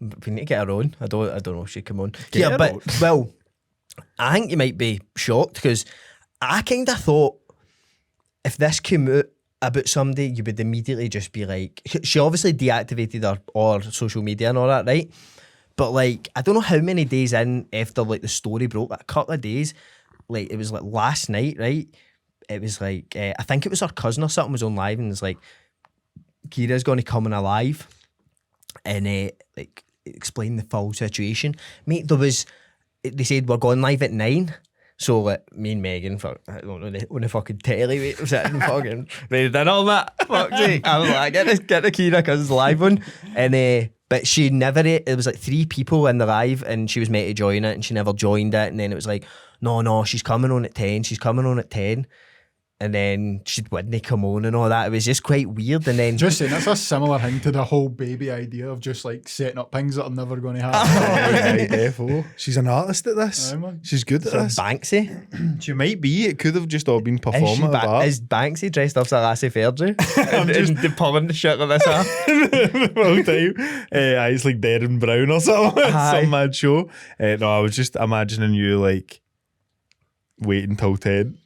S3: We need to get her on. I don't know if she come on.
S1: Get her
S3: but
S1: on.
S3: well, I think you might be shocked because I kind of thought if this came out about somebody, you would immediately just be like, she obviously deactivated her social media and all that, right? But like, I don't know how many days in after like the story broke, like a couple of days, like it was like last night, right? It was like, I think it was her cousin or something was on live and it's like, Kira's going to come on alive and like explain the full situation. Mate, they said we're going live at 9. So like, me and Megan, I don't know, on the fucking telly, mate, we're sitting fucking ready to all that. Fuck's sake. I was like, get the Kira Cousins live on. And but she never, it was like 3 people in the live and she was meant to join it and she never joined it. And then it was like, no, she's coming on at 10. And then she wouldn't come on and all that. It was just quite weird. And then
S4: Just saying, that's a similar thing to the whole baby idea of just like setting up things that are never going to happen.
S1: Defo. She's an artist at this.
S4: Aye, man.
S1: She's good at this.
S3: Banksy.
S1: She might be. It could have just all been performative art.
S3: Is Banksy dressed up as a Lassie Fairtree? I'm just pulling the shit of this off.
S1: The whole time. It's like Darren Brown or something.
S3: Aye.
S1: Some mad show. No, I was just imagining you like waiting till 10.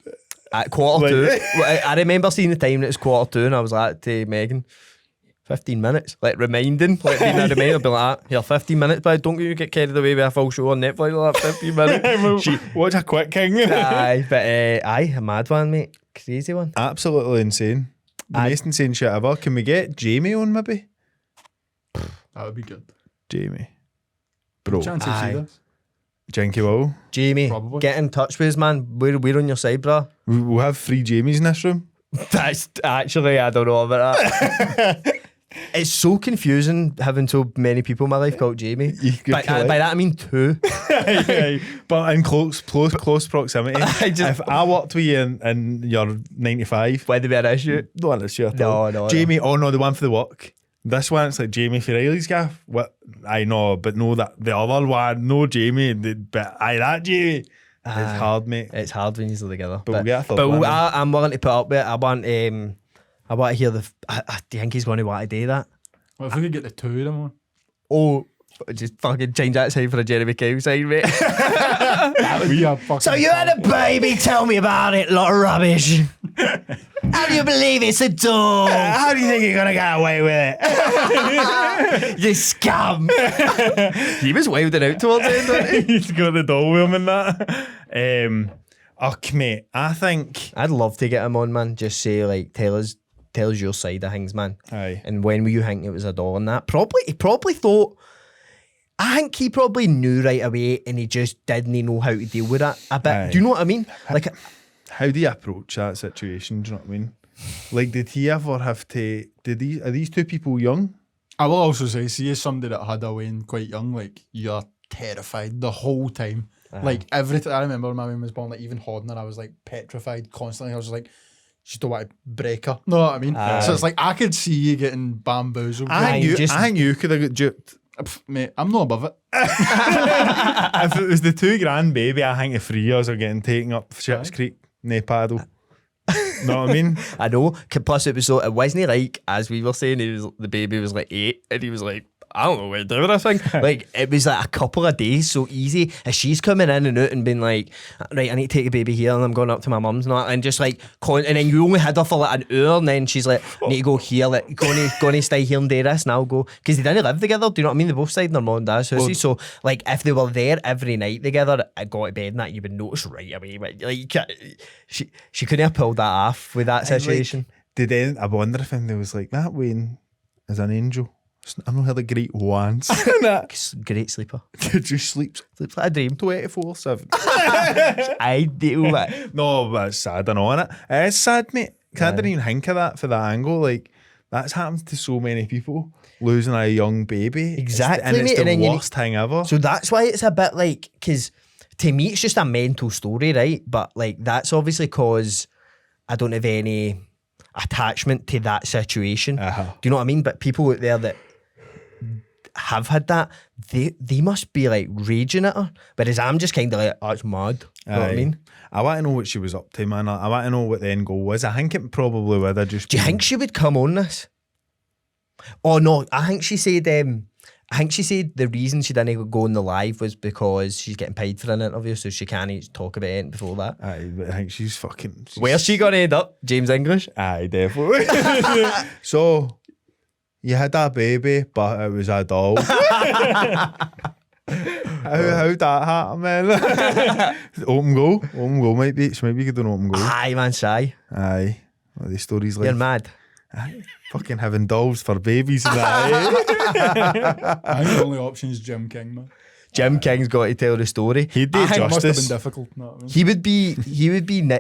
S3: At 1:45. I remember seeing the time that it was 1:45 and I was like to Megan, 15 minutes, like reminding, like being a reminder, be like, here, 15 minutes, but don't you get carried away with a full show on Netflix like that, 15 minutes.
S1: Watch a quick king.
S3: Aye, but a mad one, mate. Crazy one.
S1: Absolutely insane. The most insane shit ever. Can we get Jamie on maybe?
S4: That would be good.
S1: Jamie. Bro.
S4: Chance to see this.
S1: Jinky Will.
S3: Jamie,
S4: Probably.
S3: get in touch with us, man. We're on your side, bro.
S1: We'll have 3 Jamies in this room.
S3: That's actually, I don't know about that. It's so confusing having so many people in my life called Jamie. By that I mean 2.
S1: But in close proximity. If I worked with you and you're 95,
S3: Why there be an issue?
S1: no one is at all.
S3: No.
S1: Jamie, oh no, the one for the work. This one, it's like Jamie for Riley's gaff. What? I know, but no, that the other one, no Jamie, but that Jamie. It's hard, mate.
S3: It's hard when you're together.
S1: But we'll get a third
S3: but
S1: one,
S3: I'm willing to put up with it. I want to hear do you think he's going to want to do that?
S4: Well, if we could get the 2 of them on.
S3: Oh, just fucking change that sign for a Jeremy Kyle sign, mate.
S4: That would be a fucking...
S3: So you had a baby, tell me about it, lot of rubbish. How do you believe it's a dog?
S1: How do you think you're gonna get away with it?
S3: You scum. He was waving out towards the end, wasn't he?
S1: He's got the doll with him and that. Mate, I think.
S3: I'd love to get him on, man. Just say, like, tell us your side of things, man.
S1: Aye.
S3: And when were you think it was a doll and that? He probably thought. I think he probably knew right away, and he just didn't know how to deal with it a bit.
S1: Aye.
S3: Do you know what I mean? Like,
S1: How do you approach that situation? Do you know what I mean? Like, did he ever have to? Are these 2 people young?
S4: I will also say, see, as somebody that had a Wayne quite young, like, you're terrified the whole time. Like, every time, I remember when my Wayne was born, like, even holding her, I was, like, petrified constantly. I was just like, just don't want to break her. Know what I mean? So it's like, I could see you getting bamboozled.
S1: I think you could have got duped.
S4: Mate, I'm not above it.
S1: If it was the 2 grand baby, I think the 3 years are getting taken up Schitt's Creek, no paddle. Know what I mean?
S3: I know. Plus, it wasn't like, as we were saying, the baby was like 8, and he was like, I don't know what to do with this thing. Like, it was like a couple of days, so easy. As she's coming in and out and being like, right, I need to take a baby here, and I'm going up to my mum's and that, and just like, and then you only had her for like an hour, and then she's like, need to go here, like, going to stay here and do this, and I'll go. Because they didn't live together, do you know what I mean? They both stayed in their mum and dad's houses, so like, if they were there every night together, I got to bed and that, you would notice right away. But like, she couldn't have pulled that off with that situation.
S1: Like, I wonder if there was like, that Wayne is an angel. I've not heard a great once.
S3: Great sleeper.
S1: Just sleeps
S3: Sleeps like a dream.
S1: 24/7.
S3: Ideal, mate.
S1: No, but it's sad, I know, innit? It's sad, mate. 'Cause I didn't even think of that for that angle. Like, that's happened to so many people, losing a young baby.
S3: Exactly,
S1: and it's
S3: mate, and then
S1: the
S3: you
S1: worst thing ever.
S3: So that's why it's a bit like, because to me it's just a mental story, right? But like, that's obviously because I don't have any attachment to that situation.
S1: Uh-huh.
S3: Do you know what I mean? But people out there that have had that, they must be like raging at her. Whereas I'm just kind of like, oh, it's mad. You know what I mean?
S1: I want to know what she was up to, man. I want to know what the end goal was. I think it probably would have just
S3: Do you
S1: been-
S3: think she would come on this? Oh no, I think she said the reason she didn't go on the live was because she's getting paid for an interview, so she can't talk about it before that.
S1: Aye, but I think she's fucking...
S3: Where's she gonna end up? James English?
S1: Aye, definitely. So, you had a baby, but it was a doll. How'd that happen, man? Open goal might be. She might be good on open goal.
S3: Aye, man, shy.
S1: Aye. What are these stories like?
S3: You're mad.
S1: Aye. Fucking having dolls for babies and that.
S4: I think the only option is Jim King, man.
S3: Jim King's got to tell the story.
S1: He'd do
S4: I think it must have been
S1: justice.
S4: difficult. Know what I mean?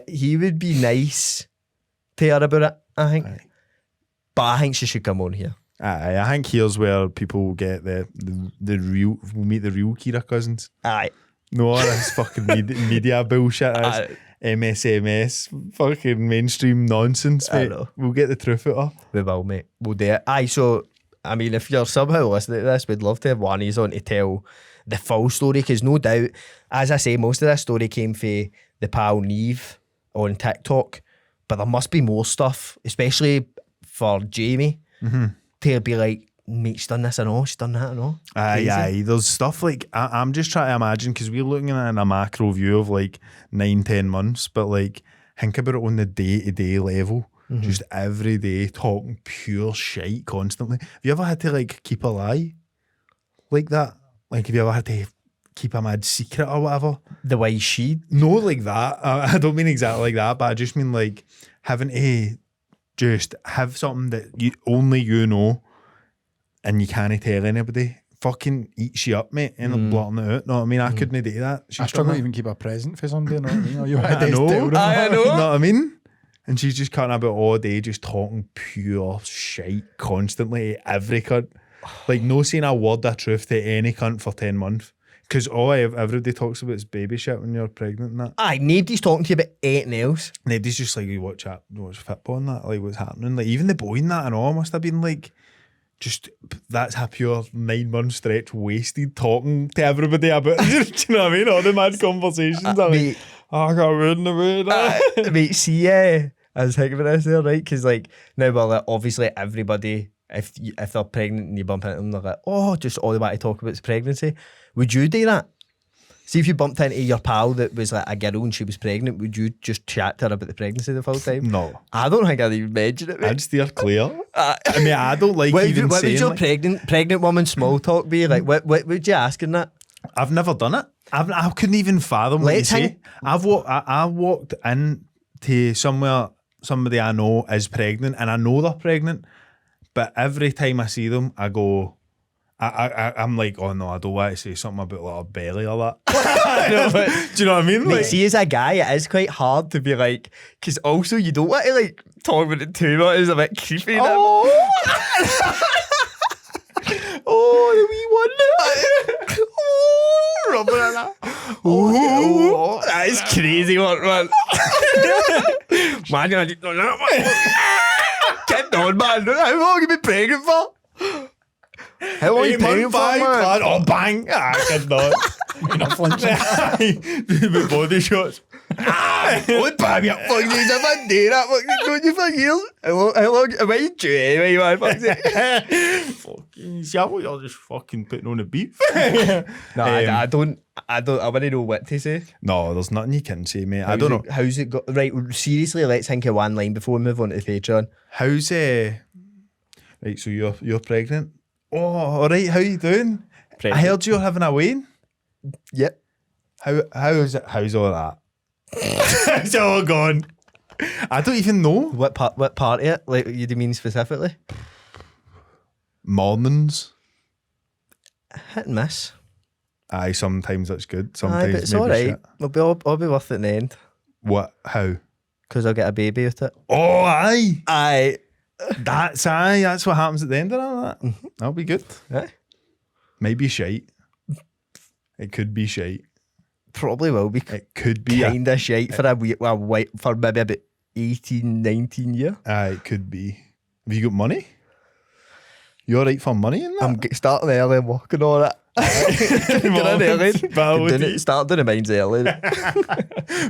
S3: He would be nice to her about it, I think.
S1: Aye.
S3: But I think she should come on here.
S1: Aye, I think here's where people get the real, we'll meet the real Kira Cousins.
S3: Aye.
S1: No, all this fucking media bullshit is
S3: Aye.
S1: MSMS, fucking mainstream nonsense,
S3: I
S1: mate.
S3: know.
S1: We'll get the truth out of her.
S3: We will, mate. We'll do it. Aye, so, I mean, if you're somehow listening to this, we'd love to have one of you on to tell the full story, because no doubt, as I say, most of this story came from the pal Neve on TikTok, but there must be more stuff, especially for Jamie, to be like, mate, she's done this and all, she's done that and all. Crazy.
S1: Aye. There's stuff like, I'm just trying to imagine, because we're looking at it in a macro view of like 9-10 months, but like, think about it on the day-to-day level. just every day talking pure shite constantly. Have you ever had to like keep a lie like that? Like, have you ever had to keep a mad secret or whatever?
S3: The way she.
S1: No, like that. I don't mean exactly like that, but I just mean like having to just have something that only you know and you can't tell anybody. Fucking eats you up, mate, and blotting it out. No, I mean, I couldn't do that.
S4: I struggle to even keep a present for somebody, you know what I mean? Or you
S1: I know.
S4: tell them.
S3: I know.
S1: You know what I mean? And she's just cutting about all day, just talking pure shite constantly to every cunt. Like, no saying a word of truth to any cunt for 10 months. Because everybody talks about is baby shit when you're pregnant and that.
S3: Aye, nobody's talking to you about anything else.
S1: Nobody's just like, you watch football and that, like what's happening. Like, even the boy and that and all must have been like, just, that's a pure 9 month stretch wasted talking to everybody about do you know what I mean? All the mad conversations. I'm like, I can't win the way.
S3: Mate, see, I was thinking about this there, right? Because, like, now, well, like, obviously, everybody, if they're pregnant and you bump into them, they're like, oh, just all they want to talk about is pregnancy. Would you do that? See, if you bumped into your pal that was like a girl and she was pregnant, would you just chat to her about the pregnancy the full time?
S1: No.
S3: I don't think I'd even mention it, mate.
S1: I'd steer clear. I mean, I don't like
S3: What
S1: even
S3: would
S1: saying
S3: your
S1: like,
S3: pregnant woman small talk be? Like, what would you ask in that?
S1: I've never done it. I couldn't even fathom what you
S3: Let's
S1: say.
S3: hang-
S1: I walked into somewhere somebody I know is pregnant and I know they're pregnant, but every time I see them, I go, I'm like, oh no, I don't want to say something about like a belly or that. Do you know what I mean?
S3: Mate,
S1: Like,
S3: see, as a guy, it is quite hard to be like, because also you don't want to like talk about it too much. It's a bit creepy.
S1: oh, the wee one. Oh, rubbing it out.
S3: Oh, that is crazy, man. Man, I didn't know that, man. Get on, man. How long have you been pregnant for? How long have you been pregnant for, man?
S1: Oh, bang. I cannot. With body shots.
S3: What bam you fucking needs a man do that fucking don't you for years? How long am I doing anyway, man? Fuck's sake.
S1: Fucking, see, I thought you're just fucking putting on a beef.
S3: No, I don't I want to know what to say.
S1: No, there's nothing you can say, mate. I don't know.
S3: How's it go? Right, seriously, let's think of one line before we move on to the Patreon.
S1: How's right, so you're pregnant? Oh, all right, how you doing?
S3: Pregnant.
S1: I heard you're having a wean.
S3: Yep.
S1: How's all that? It's all gone. I don't even know.
S3: What part of it? Like, you do mean specifically?
S1: Mornings.
S3: Hit and miss.
S1: Aye, sometimes it's good.
S3: Aye,
S1: Sometimes
S3: but it's
S1: maybe
S3: alright.
S1: shit.
S3: I'll be worth it in the end.
S1: What? How?
S3: Because I'll get a baby with it.
S1: Oh, aye.
S3: Aye.
S1: That's what happens at the end of all that. That'll be good.
S3: Aye.
S1: Maybe shite. It could be shite.
S3: Probably will be
S1: It could be.
S3: kind of shite for for maybe about 18, 19 years.
S1: Aye, it could be. Have you got money? You alright for money in that?
S3: I'm starting early and working on it. Get in early. Start doing the mines early.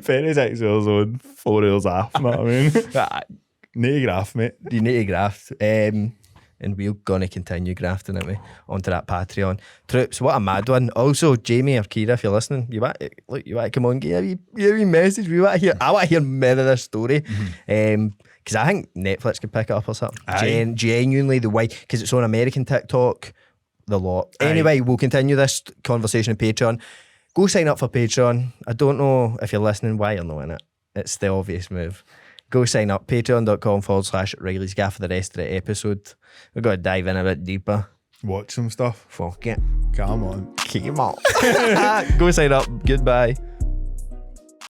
S1: Ferry 6 hours on, 4 hours off, you know what I mean? Need a graph, mate.
S3: You need to graft. And we're going to continue grafting it onto that Patreon. Troops, what a mad one. Also, Jamie or Kira, if you're listening, you want to come on, give me a message. I want to hear more of this story. Because I think Netflix could pick it up or something. Genuinely, the way, because it's on American TikTok, the lot. Anyway, we'll continue this conversation on Patreon. Go sign up for Patreon. I don't know if you're listening why you're not in it. It's the obvious move. Go sign up, patreon.com/Riley's Gaff for the rest of the episode. We've got to dive in a bit deeper.
S1: Watch some stuff.
S3: Fuck it.
S1: Come on.
S3: Keep 'em up. Go sign up. Goodbye.